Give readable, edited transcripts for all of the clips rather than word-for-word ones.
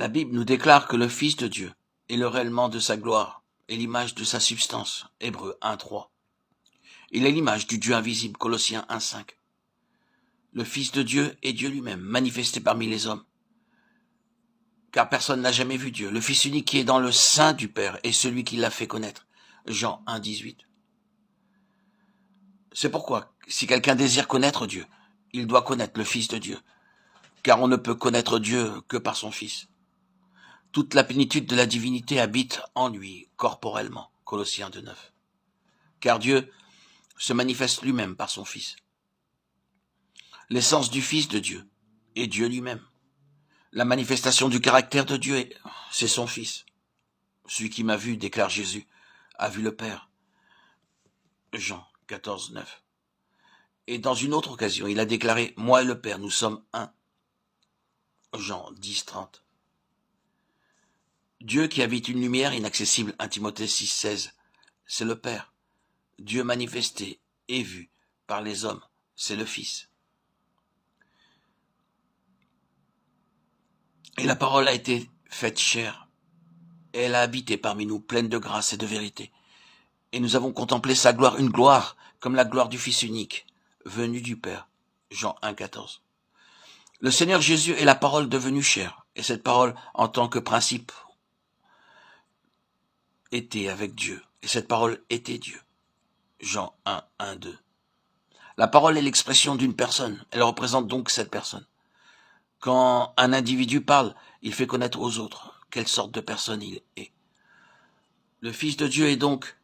La Bible nous déclare que le Fils de Dieu est le réellement de sa gloire et l'image de sa substance. Hébreux 1:3. Il est l'image du Dieu invisible. Colossiens 1:5. Le Fils de Dieu est Dieu lui-même, manifesté parmi les hommes. Car personne n'a jamais vu Dieu. Le Fils unique qui est dans le sein du Père est celui qui l'a fait connaître. Jean 1:18. C'est pourquoi, si quelqu'un désire connaître Dieu, il doit connaître le Fils de Dieu. Car on ne peut connaître Dieu que par son Fils. Toute la plénitude de la divinité habite en lui, corporellement. Colossiens 2:9. Car Dieu se manifeste lui-même par son Fils. L'essence du Fils de Dieu est Dieu lui-même. La manifestation du caractère de Dieu, c'est son Fils. Celui qui m'a vu, déclare Jésus, a vu le Père. Jean 14:9. Et dans une autre occasion, il a déclaré, moi et le Père, nous sommes un. Jean 10:30. Dieu qui habite une lumière inaccessible, 1 Timothée 6:16, c'est le Père. Dieu manifesté et vu par les hommes, c'est le Fils. Et la parole a été faite chair, et elle a habité parmi nous, pleine de grâce et de vérité. Et nous avons contemplé sa gloire, une gloire comme la gloire du Fils unique, venu du Père. Jean 1:14. Le Seigneur Jésus est la parole devenue chair, et cette parole, en tant que principe, était avec Dieu, et cette parole était Dieu. Jean 1:1-2. La parole est l'expression d'une personne, elle représente donc cette personne. Quand un individu parle, il fait connaître aux autres quelle sorte de personne il est. Le Fils de Dieu est donc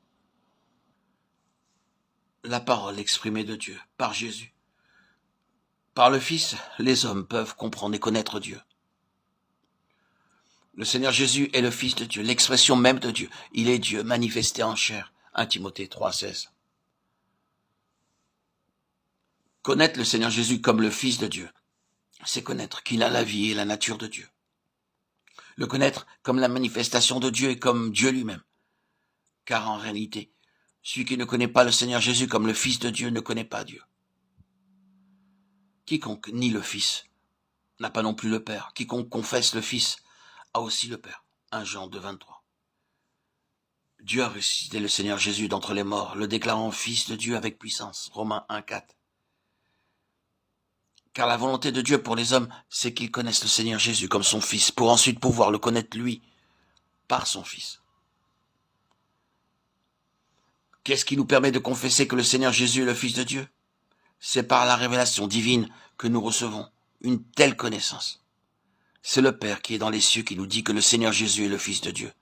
la parole exprimée de Dieu par Jésus. Par le Fils, les hommes peuvent comprendre et connaître Dieu. Le Seigneur Jésus est le Fils de Dieu, l'expression même de Dieu. Il est Dieu manifesté en chair. 1 Timothée 3:16. Connaître le Seigneur Jésus comme le Fils de Dieu, c'est connaître qu'il a la vie et la nature de Dieu. Le connaître comme la manifestation de Dieu et comme Dieu lui-même. Car en réalité, celui qui ne connaît pas le Seigneur Jésus comme le Fils de Dieu ne connaît pas Dieu. Quiconque nie le Fils n'a pas non plus le Père. Quiconque confesse le Fils a aussi le Père. 1 Jean 2:23. Dieu a ressuscité le Seigneur Jésus d'entre les morts, le déclarant Fils de Dieu avec puissance. Romains 1:4. Car la volonté de Dieu pour les hommes, c'est qu'ils connaissent le Seigneur Jésus comme son Fils, pour ensuite pouvoir le connaître lui, par son Fils. Qu'est-ce qui nous permet de confesser que le Seigneur Jésus est le Fils de Dieu? C'est par la révélation divine que nous recevons une telle connaissance. C'est le Père qui est dans les cieux qui nous dit que le Seigneur Jésus est le Fils de Dieu.